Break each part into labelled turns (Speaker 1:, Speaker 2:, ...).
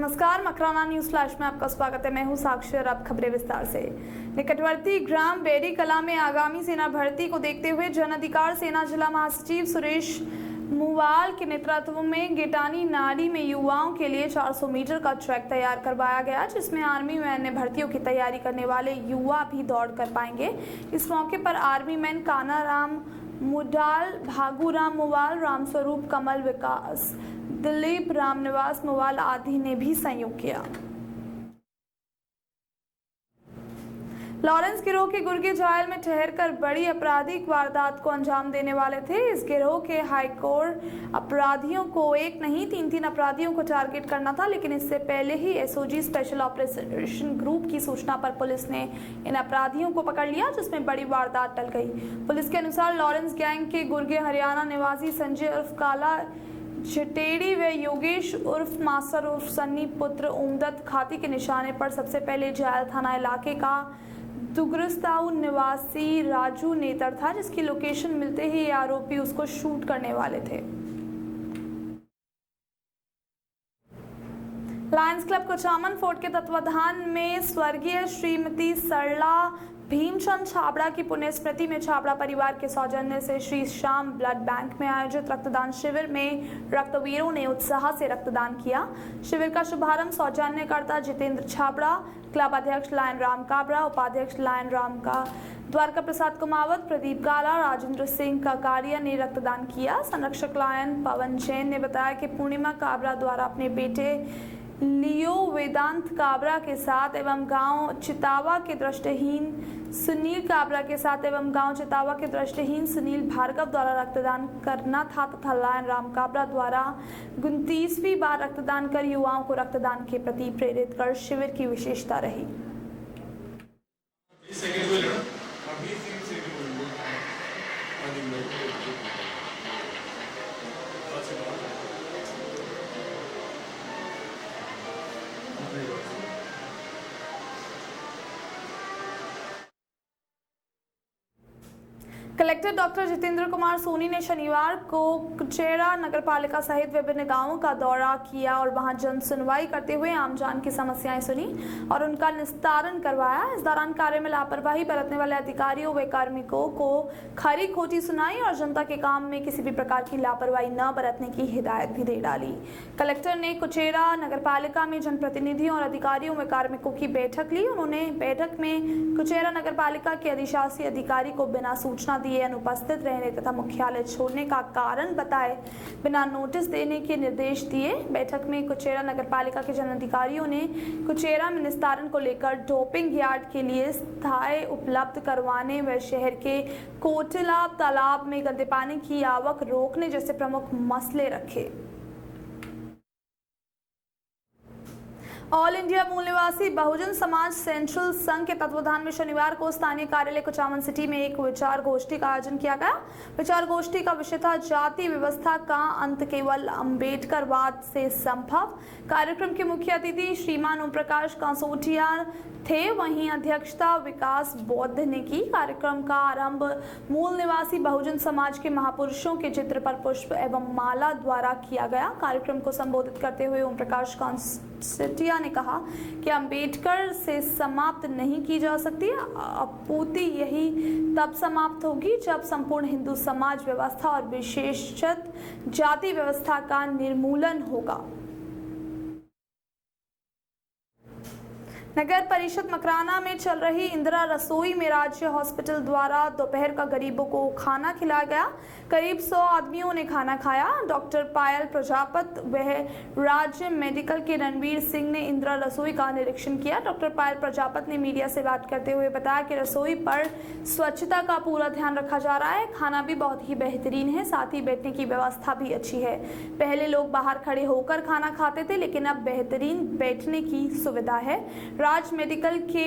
Speaker 1: नमस्कार, Makrana news flash में आपका स्वागत है। मैं हूं साक्षी और अब खबरें विस्तार से। निकटवर्ती ग्राम बेरी कला में आगामी सेना भर्ती को देखते हुए जन अधिकार सेना जिला महासचिव सुरेश मुवाल के नेतृत्व में गेटानी नाड़ी में युवाओं के लिए 400 मीटर का ट्रैक तैयार करवाया गया, जिसमें आर्मी में अन्य भर्तियों की तैयारी करने वाले युवा भी दौड़ कर पाएंगे। इस मौके पर आर्मी मैन कानाराम मुडाल, भागूराम मुवाल, रामस्वरूप कमल विकास, दिलीप रामनिवास मुवाल आदि ने भी सहयोग किया। लॉरेंस गिरोह के गुर्गे जायल में ठहरकर बड़ी आपराधिक वारदात को अंजाम देने वाले थे। इस गिरोह के हाईकोर्ट अपराधियों को एक नहीं 3 अपराधियों को टारगेट करना था, लेकिन इससे पहले ही एसओजी स्पेशल ऑपरेशन ग्रुप की सूचना पर पुलिस ने इन अपराधियों को पकड़ लिया, जिसमें बड़ी वारदात टल गई। पुलिस के अनुसार लॉरेंस गैंग के गुर्गे हरियाणा निवासी संजय उर्फ काला चिटेड़ी व योगेश उर्फ मास्टर उर्फ सन्नी पुत्र उमदत खाती के निशाने पर सबसे पहले जायल थाना इलाके का दुगरस्ताऊ निवासी राजू नेतर था, जिसकी लोकेशन मिलते ही आरोपी उसको शूट करने वाले थे। लायंस क्लब कुचामन फोर्ट के तत्वाधान में स्वर्गीय श्रीमती सरला भीमचंद छाबड़ा की पुण्य स्मृति में छाबड़ा परिवार के सौजन्य से श्री श्याम ब्लड बैंक में आयोजित रक्तदान शिविर में रक्तवीरों ने उत्साह से रक्तदान किया। शिविर का शुभारंभ सौजन्यकर्ता जितेंद्र छाबड़ा, क्लब अध्यक्ष लायन राम काबरा, उपाध्यक्ष लायन राम का द्वारका प्रसाद कुमावत, प्रदीप गाला, राजेंद्र सिंह काकारिया ने रक्तदान किया। संरक्षक लायन पवन जैन ने बताया कि पूर्णिमा काबरा द्वारा अपने बेटे लियो वेदांत काबरा के साथ एवं गांव चितावा के दृष्टिहीन सुनील काबरा के साथ एवं गांव चितावा के दृष्टिहीन सुनील भार्गव द्वारा रक्तदान करना था तथा लायन राम काबरा द्वारा 29वीं बार रक्तदान कर युवाओं को रक्तदान के प्रति प्रेरित कर शिविर की विशेषता रही। कलेक्टर डॉक्टर जितेंद्र कुमार सोनी ने शनिवार को कुचेरा नगरपालिका सहित विभिन्न गांवों का दौरा किया और वहां जन सुनवाई करते हुए आमजन की समस्याएं सुनी और उनका निस्तारण करवाया। इस दौरान कार्य में लापरवाही बरतने वाले अधिकारियों व कार्मिकों को खरी खोटी सुनाई और जनता के काम में किसी भी प्रकार की लापरवाही न बरतने की हिदायत भी दे डाली। कलेक्टर ने कुचेरा नगरपालिका में जनप्रतिनिधियों और अधिकारियों व कार्मिकों की बैठक ली। उन्होंने बैठक में कुचेरा नगरपालिका के अधिशासी अधिकारी को बिना सूचना दिए अनुपस्थित रहने तथा मुख्यालय छोड़ने का कारण बताए बिना नोटिस देने के निर्देश दिए। बैठक में कुचेरा नगरपालिका के जनअधिकारियों ने कुचेरा में निस्तारण को लेकर डोपिंग यार्ड के लिए स्थायी उपलब्ध करवाने व शहर के कोटिला तालाब में गंदे पानी की आवक रोकने जैसे प्रमुख मसले रखे। ऑल इंडिया मूल निवासी बहुजन समाज सेंट्रल संघ के तत्वाधान में शनिवार को स्थानीय कार्यालय कुचामन सिटी में एक विचार गोष्ठी का आयोजन किया गया। विचार गोष्ठी का विषय था जाति व्यवस्था का अंत केवल अम्बेडकरवाद से संभव। कार्यक्रम के मुख्य अतिथि श्रीमान ओम प्रकाश कांसोटिया थे, वहीं अध्यक्षता विकास बौद्ध ने की। कार्यक्रम का आरंभ मूल निवासी बहुजन समाज के महापुरुषों के चित्र पर पुष्प एवं माला द्वारा किया गया। कार्यक्रम को संबोधित करते हुए ओम प्रकाश कांसोटिया ने कहा कि अंबेडकर से समाप्त नहीं की जा सकती। अपूर्ति यही तब समाप्त होगी जब संपूर्ण हिंदू समाज व्यवस्था और विशेषत जाति व्यवस्था का निर्मूलन होगा। नगर परिषद मकराना में चल रही इंदिरा रसोई में राज्य हॉस्पिटल द्वारा दोपहर का गरीबों को खाना खिलाया गया। करीब 100 आदमियों ने खाना खाया। डॉक्टर पायल प्रजापत वह राज्य मेडिकल के रणवीर सिंह ने इंदिरा रसोई का निरीक्षण किया। डॉक्टर पायल प्रजापत ने मीडिया से बात करते हुए बताया कि रसोई पर स्वच्छता का पूरा ध्यान रखा जा रहा है। खाना भी बहुत ही बेहतरीन है, साथ ही बैठने की व्यवस्था भी अच्छी है। पहले लोग बाहर खड़े होकर खाना खाते थे, लेकिन अब बेहतरीन बैठने की सुविधा है। राज मेडिकल के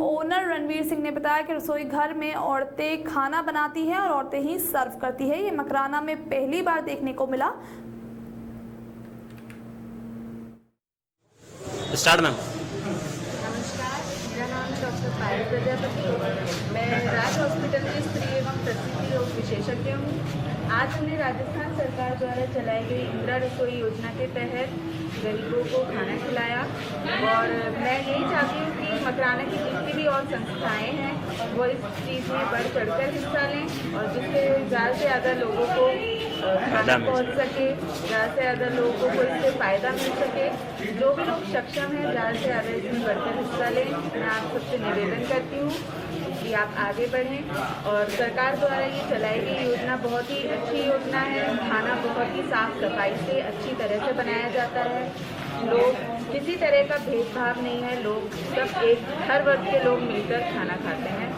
Speaker 1: ओनर रणवीर सिंह ने बताया कि रसोई घर में औरतें खाना बनाती हैं और औरतें ही सर्व करती है। ये मकराना में पहली बार देखने को मिला।
Speaker 2: Start ma'am.
Speaker 3: नमस्कार, मेरा नाम है डॉक्टर पायल प्रजापति। मैं राज हॉस्पिटल में स्त्री एवं प्रसूति रोग विशेषज्ञ हूँ। आज हमने राजस्थान सरकार द्वारा चलाई गई इंदिरा रसोई योजना के तहत गरीबों को खाना खिलाया और मैं यही चाहती हूँ कि मकराना की जितनी भी और संस्थाएं हैं वो इस चीज़ में बढ़ चढ़कर हिस्सा लें और जिससे ज़्यादा से ज़्यादा लोगों को खाना पहुँच सके, ज़्यादा से ज़्यादा लोगों को इससे फ़ायदा मिल सके। जो भी लोग सक्षम हैं ज़्यादा से ज़्यादा इसमें बढ़कर हिस्सा लें। मैं आप सबसे निवेदन करती हूँ कि आप आगे बढ़ें और सरकार द्वारा ये चलाई गई योजना बहुत ही अच्छी योजना है। खाना बहुत ही साफ सफाई से अच्छी तरह से बनाया जाता है। लोग किसी तरह का भेदभाव नहीं है, लोग सब एक हर वर्ग के लोग मिलकर खाना खाते हैं।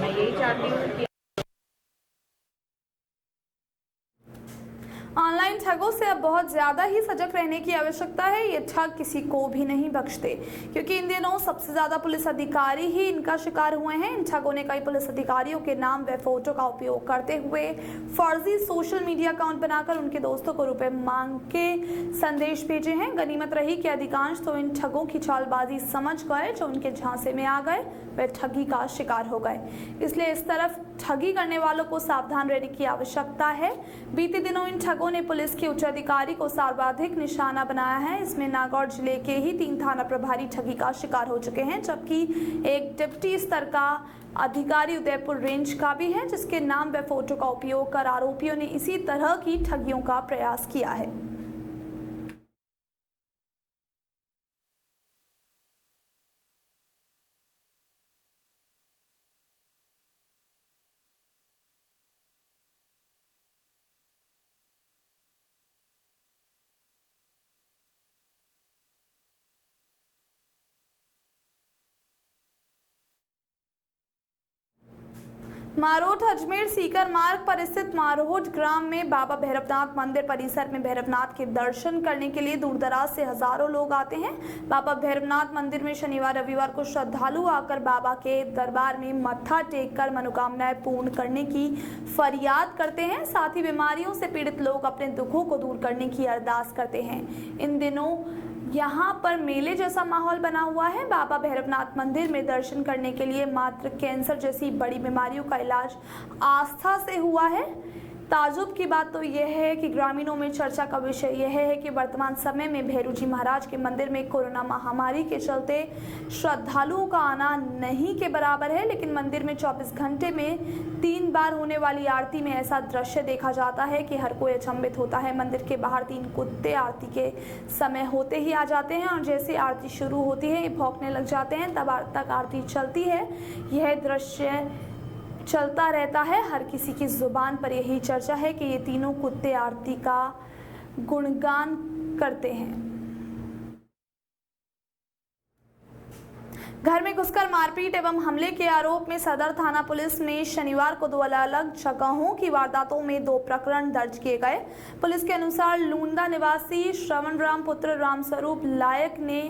Speaker 3: मैं यही चाहती हूँ कि
Speaker 1: ऑनलाइन ठगों से अब बहुत ज़्यादा ही सजग रहने की आवश्यकता है। ये ठग किसी को भी नहीं बख्शते, क्योंकि इन दिनों सबसे ज़्यादा पुलिस अधिकारी ही इनका शिकार हुए हैं। इन ठगों ने कई पुलिस अधिकारियों के नाम व फोटो का उपयोग करते हुए फर्जी सोशल मीडिया अकाउंट बनाकर उनके दोस्तों को रुपए मांग के संदेश भेजे हैं। गनीमत रही कि अधिकांश तो इन ठगों की चालबाजी समझ गए, जो उनके झांसे में आ गए वे ठगी का शिकार हो गए। इसलिए इस तरफ ठगी करने वालों को सावधान रहने की आवश्यकता है। बीते दिनों इन ठगों ने पुलिस के उच्च अधिकारी को सर्वाधिक निशाना बनाया है। इसमें नागौर जिले के ही 3 थाना प्रभारी ठगी का शिकार हो चुके हैं, जबकि एक डिप्टी स्तर का अधिकारी उदयपुर रेंज का भी है, जिसके नाम व फोटो का उपयोग कर आरोपियों ने इसी तरह की ठगियों का प्रयास किया है। मारोट अजमेर सीकर मार्ग पर स्थित मारोट ग्राम में बाबा भैरवनाथ मंदिर परिसर में भैरवनाथ के दर्शन करने के लिए दूर दराज से हजारों लोग आते हैं। बाबा भैरवनाथ मंदिर में शनिवार रविवार को श्रद्धालु आकर बाबा के दरबार में मत्था टेककर मनोकामनाएं पूर्ण करने की फरियाद करते हैं। साथ ही बीमारियों से पीड़ित लोग अपने दुखों को दूर करने की अरदास करते हैं। इन दिनों यहाँ पर मेले जैसा माहौल बना हुआ है। बाबा भैरवनाथ मंदिर में दर्शन करने के लिए मात्र कैंसर जैसी बड़ी बीमारियों का इलाज आस्था से हुआ है। ताजुब की बात तो यह है कि ग्रामीणों में चर्चा का विषय यह है कि वर्तमान समय में भैरू जी महाराज के मंदिर में कोरोना महामारी के चलते श्रद्धालुओं का आना नहीं के बराबर है, लेकिन मंदिर में 24 घंटे में 3 बार होने वाली आरती में ऐसा दृश्य देखा जाता है कि हर कोई अचंभित होता है। मंदिर के बाहर 3 कुत्ते आरती के समय होते ही आ जाते हैं और जैसे आरती शुरू होती है ये भौंकने लग जाते हैं, तब तक आरती चलती है। यह दृश्य चलता रहता है। हर किसी की जुबान पर यही चर्चा है कि ये तीनों कुत्ते आरती का गुणगान करते हैं। घर में घुसकर मारपीट एवं हमले के आरोप में सदर थाना पुलिस में शनिवार को 2 अलग-अलग जगहों की वारदातों में 2 प्रकरण दर्ज किए गए। पुलिस के अनुसार लूंडा निवासी श्रवण राम पुत्र रामस्वरूप लायक ने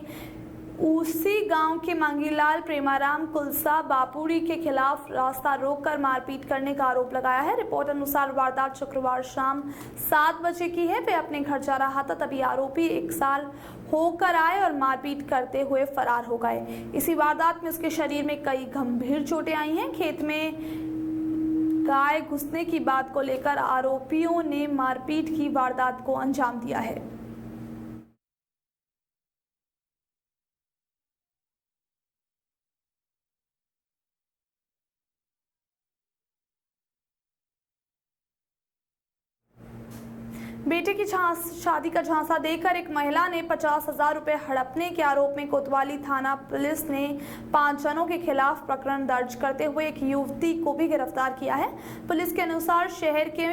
Speaker 1: उसी गांव के मांगीलाल प्रेमाराम कुलसा बापुरी के खिलाफ रास्ता रोककर मारपीट करने का आरोप लगाया है। रिपोर्ट अनुसार वारदात शुक्रवार शाम 7 बजे की है। वे अपने घर जा रहा था, तभी आरोपी 1 साल होकर आए और मारपीट करते हुए फरार हो गए। इसी वारदात में उसके शरीर में कई गंभीर चोटें आई हैं। खेत में गाय घुसने की बात को लेकर आरोपियों ने मारपीट की वारदात को अंजाम दिया है। बेटे की शादी का झांसा देकर एक महिला ने 50,000 रुपए हड़पने के आरोप में कोतवाली थाना पुलिस ने 5 जनों के खिलाफ प्रकरण दर्ज करते हुए एक युवती को भी गिरफ्तार किया है। पुलिस के अनुसार शहर के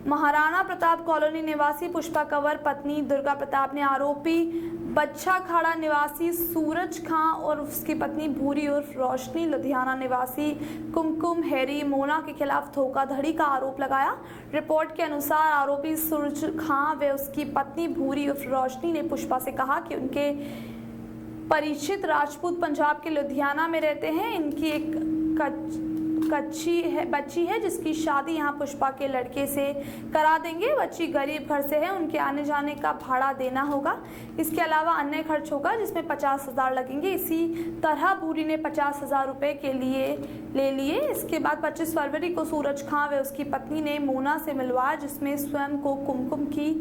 Speaker 1: महाराणा प्रताप कॉलोनी निवासी पुष्पा कंवर पत्नी दुर्गा प्रताप ने आरोपी बच्चा खाड़ा निवासी सूरज खां और उसकी पत्नी भूरी उर्फ रोशनी लुधियाना निवासी कुमकुम हैरी मोना के खिलाफ धोखाधड़ी का आरोप लगाया। रिपोर्ट के अनुसार आरोपी सूरज खां व उसकी पत्नी भूरी उर्फ रोशनी ने पुष्पा से कहा कि उनके परिचित राजपूत पंजाब के लुधियाना में रहते हैं। बच्ची है जिसकी शादी यहाँ पुष्पा के लड़के से करा देंगे। बच्ची गरीब घर से है, उनके आने जाने का भाड़ा देना होगा। इसके अलावा अन्य खर्च होगा जिसमें 50,000 लगेंगे। इसी तरह भूरी ने 50,000 रुपए के लिए ले लिए। इसके बाद 25 फरवरी को सूरज खां व उसकी पत्नी ने मोना से मिलवाया, जिसमें स्वयं को कुमकुम की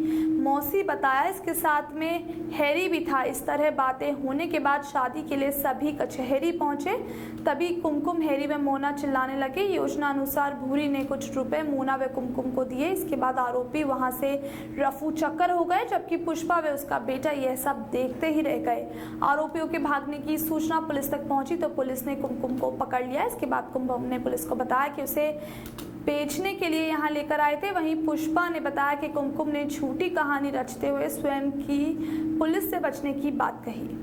Speaker 1: मौसी बताया। इसके साथ में हैरी भी था। इस तरह बातें होने के बाद शादी के लिए सभी कचहरी पहुंचे। तभी कुमकुम, हैरी व मोना चिल्लाने लगे। योजना अनुसार भूरी ने कुछ रुपए मोना व कुमकुम को दिए। इसके बाद आरोपी वहां से रफू चक्कर हो गए, जबकि पुष्पा व उसका बेटा यह सब देखते ही रह गए। आरोपियों के भागने की सूचना पुलिस तक पहुंची तो पुलिस ने कुमकुम को पकड़ लिया। इसके बाद कुमकुम ने पुलिस को बताया कि उसे बेचने के लिए यहाँ लेकर आए थे। वहीं पुष्पा ने बताया कि कुमकुम ने झूठी कहानी रचते हुए स्वयं की पुलिस से बचने की बात कही।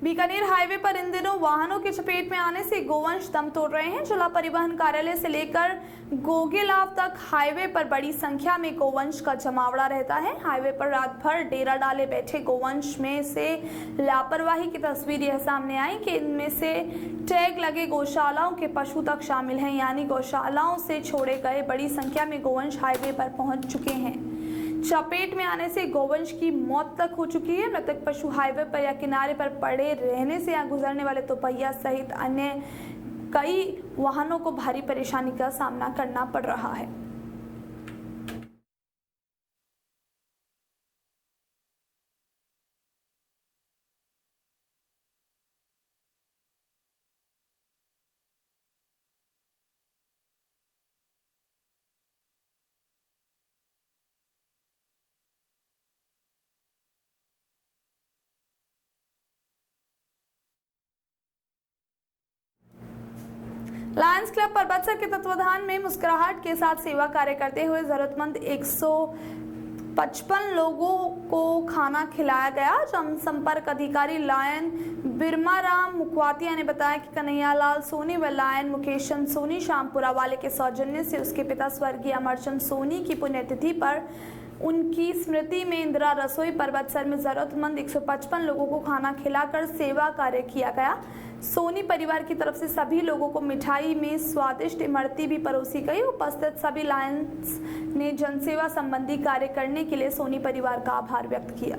Speaker 1: बीकानेर हाईवे पर इन दिनों वाहनों की चपेट में आने से गोवंश दम तोड़ रहे हैं। जिला परिवहन कार्यालय से लेकर गोगेलाव तक हाईवे पर बड़ी संख्या में गोवंश का जमावड़ा रहता है। हाईवे पर रात भर डेरा डाले बैठे गोवंश में से लापरवाही की तस्वीर यह सामने आई कि इनमें से टैग लगे गौशालाओं के पशु तक शामिल हैं, यानी गौशालाओं से छोड़े गए बड़ी संख्या में गोवंश हाईवे पर पहुंच चुके हैं। चपेट में आने से गोवंश की मौत तक हो चुकी है। मृतक पशु हाईवे पर या किनारे पर पड़े रहने से यहाँ गुजरने वाले दोपहिया सहित अन्य कई वाहनों को भारी परेशानी का सामना करना पड़ रहा है। लायंस क्लब परबतसर के तत्वाधान में मुस्कुराहट के साथ सेवा कार्य करते हुए जरूरतमंद 155 लोगों को खाना खिलाया गया। जनसंपर्क अधिकारी लायन बिरमाराम मुखवातिया ने बताया कि कन्हैयालाल सोनी व लायन मुकेशन सोनी शामपुरा वाले के सौजन्य से उसके पिता स्वर्गीय अमरचंद सोनी की पुण्यतिथि पर उनकी स्मृति में इंदिरा रसोई परबतसर में जरूरतमंद 155 लोगों को खाना खिलाकर सेवा कार्य किया गया। सोनी परिवार की तरफ से सभी लोगों को मिठाई में स्वादिष्ट इमरती भी परोसी गई। उपस्थित सभी लायंस ने जनसेवा संबंधी कार्य करने के लिए सोनी परिवार का आभार व्यक्त किया।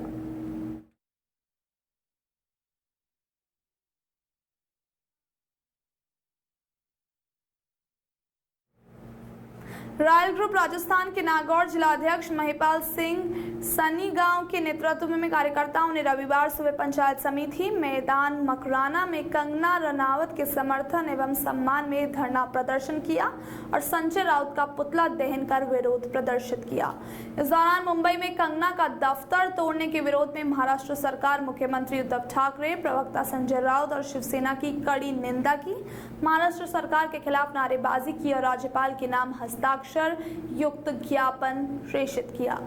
Speaker 1: रॉयल ग्रुप राजस्थान के नागौर जिला अध्यक्ष महिपाल सिंह सनी गांव के नेतृत्व में कार्यकर्ताओं ने रविवार सुबह पंचायत समिति मैदान मकराना में कंगना रनावत के समर्थन एवं सम्मान में धरना प्रदर्शन किया और संजय राउत का पुतला दहन कर विरोध प्रदर्शित किया। इस दौरान मुंबई में कंगना का दफ्तर तोड़ने के विरोध में महाराष्ट्र सरकार, मुख्यमंत्री उद्धव ठाकरे, प्रवक्ता संजय राउत और शिवसेना की कड़ी निंदा की। महाराष्ट्र सरकार के खिलाफ नारेबाजी की और राज्यपाल के नाम हस्ताक्षर युक्त ज्ञापन प्रेषित किया।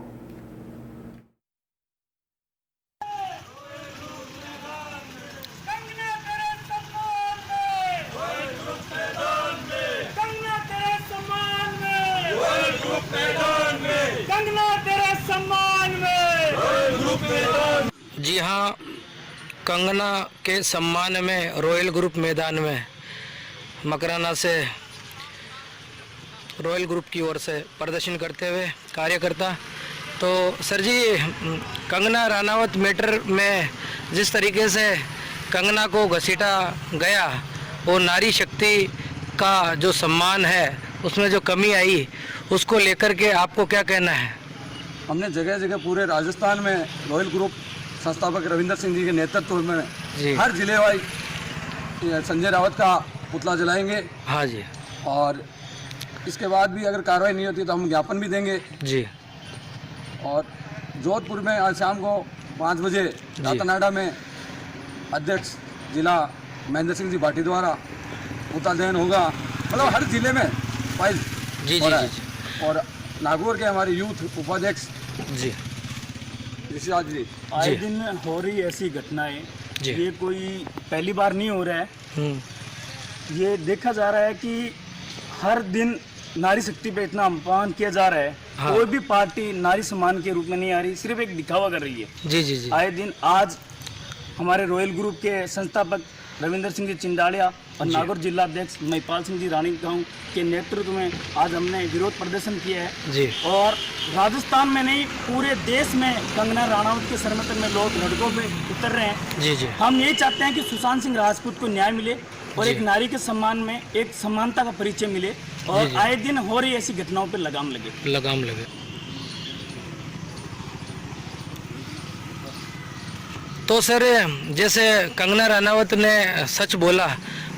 Speaker 2: जी हाँ, कंगना के सम्मान में रॉयल ग्रुप मैदान में मकराना से रॉयल ग्रुप की ओर से प्रदर्शन करते हुए कार्यकर्ता। तो सर जी, कंगना रनावत मैटर में जिस तरीके से कंगना को घसीटा गया, वो नारी शक्ति का जो सम्मान है उसमें जो कमी आई, उसको लेकर के आपको क्या कहना है?
Speaker 4: हमने जगह जगह पूरे राजस्थान में रॉयल ग्रुप संस्थापक रविंदर सिंह जी के नेतृत्व में हर जिले वाई संजय रावत का पुतला जलाएंगे।
Speaker 2: हाँ जी।
Speaker 4: और इसके बाद भी अगर कार्रवाई नहीं होती तो हम ज्ञापन भी देंगे जी। और जोधपुर में आज शाम को 5 बजे रातानाडा में अध्यक्ष जिला महेंद्र सिंह जी भाटी द्वारा पुतला दहन होगा। मतलब हर जिले में फाइल
Speaker 2: जी
Speaker 4: हो रहा
Speaker 2: जी।
Speaker 4: है। और नागौर के हमारे यूथ उपाध्यक्ष
Speaker 2: जी
Speaker 4: ऋषिराज जी,
Speaker 5: आए दिन हो रही ऐसी घटनाएं, ये कोई पहली बार नहीं हो रहा है। ये देखा जा रहा है कि हर दिन नारी शक्ति पे इतना अपमान किया जा रहा है। हाँ। कोई भी पार्टी नारी सम्मान के रूप में नहीं आ रही, सिर्फ एक दिखावा कर रही है।
Speaker 2: जी जी जी।
Speaker 5: आए दिन आज हमारे रॉयल ग्रुप के संस्थापक रविंद्र सिंह जी चिंडालिया और नागौर जिला अध्यक्ष महिपाल सिंह जी रानी गांव के नेतृत्व में आज हमने विरोध प्रदर्शन किया है
Speaker 2: जी।
Speaker 5: और राजस्थान में नहीं पूरे देश में कंगना रनावत के समर्थन में लोग सड़कों पे उतर रहे हैं।
Speaker 2: जी जी।
Speaker 5: हम यही चाहते हैं कि सुशांत सिंह राजपूत को न्याय मिले और
Speaker 2: जी।
Speaker 5: एक नारी के सम्मान में एक समानता का परिचय मिले और
Speaker 2: जी।
Speaker 5: आए दिन हो रही ऐसी घटनाओं पर लगाम लगे।
Speaker 2: तो सर जैसे कंगना रनावत ने सच बोला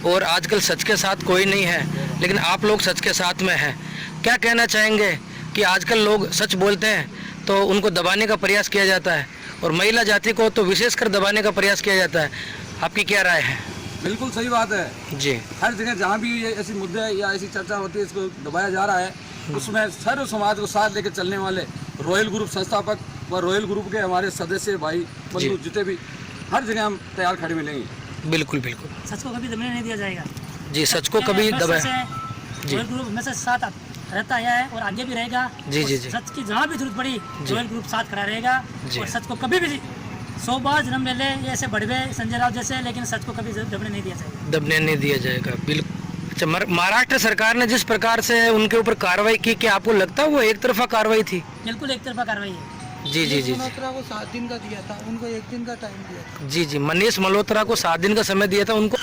Speaker 2: और आजकल सच के साथ कोई नहीं है, लेकिन आप लोग सच के साथ में हैं, क्या कहना चाहेंगे कि आजकल लोग सच बोलते हैं तो उनको दबाने का प्रयास किया जाता है और महिला जाति को तो विशेषकर दबाने का प्रयास किया जाता है, आपकी क्या राय है?
Speaker 4: बिल्कुल सही बात है
Speaker 2: जी।
Speaker 4: हर जगह जहाँ भी ये ऐसी मुद्दे या ऐसी चर्चा होती है इसको दबाया जा रहा है, उसमें सर्व समाज को साथ लेकर चलने वाले रॉयल ग्रुप संस्थापक व रॉयल ग्रुप के हमारे सदस्य भाई बंधु जितने भी हर जगह हम तैयार खड़े मिलेंगे।
Speaker 2: बिल्कुल बिल्कुल।
Speaker 6: सच को कभी दबने नहीं दिया जाएगा
Speaker 2: जी, सच को कभी दबाया
Speaker 6: रॉयल ग्रुप हमेशा साथ रहता आया है और आगे भी रहेगा।
Speaker 2: जी जी जी।
Speaker 6: सच की जहाँ भी जरूरत पड़ी रॉयल ग्रुप साथ खड़ा रहेगा और सच को कभी भी 100 बार जन्म ले ले ये ऐसे बढ़वे संजय राउत जैसे, लेकिन सच को कभी दबने नहीं दिया जाएगा।
Speaker 2: दबने नहीं दिया जाएगा, बिल्कुल। अच्छा, महाराष्ट्र सरकार ने जिस प्रकार से उनके ऊपर कार्रवाई की, क्या आपको लगता है वो एक तरफा कार्रवाई थी?
Speaker 6: बिल्कुल एक तरफा कार्रवाई है।
Speaker 2: जी जी जी।
Speaker 7: मल्होत्रा को 7 दिन का दिया था, उनको 1 दिन का टाइम दिया था।
Speaker 2: जी जी, मनीष मल्होत्रा को 7 दिन का समय दिया था उनको।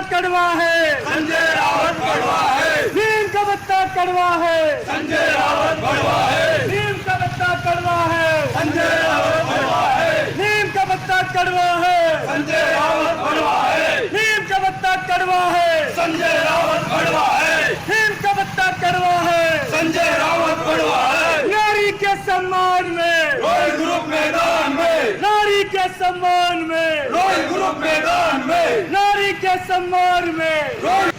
Speaker 8: कड़वा है, संजय रावत कड़वा है, नीम का पत्ता कड़वा है, संजय रावत कड़वा है, नीम का पत्ता कड़वा है, संजय रावत कड़वा है, नीम का पत्ता कड़वा है, संजय रावत कड़वा है, नीम का पत्ता कड़वा है, संजय रावत कड़वा है, नीम का पत्ता कड़वा है, संजय रावत कड़वा है। नारी के सम्मान में रॉयल ग्रुप मैदान में, नारी के सम्मान में रॉयल ग्रुप मैदान में, नारी के सम्मान में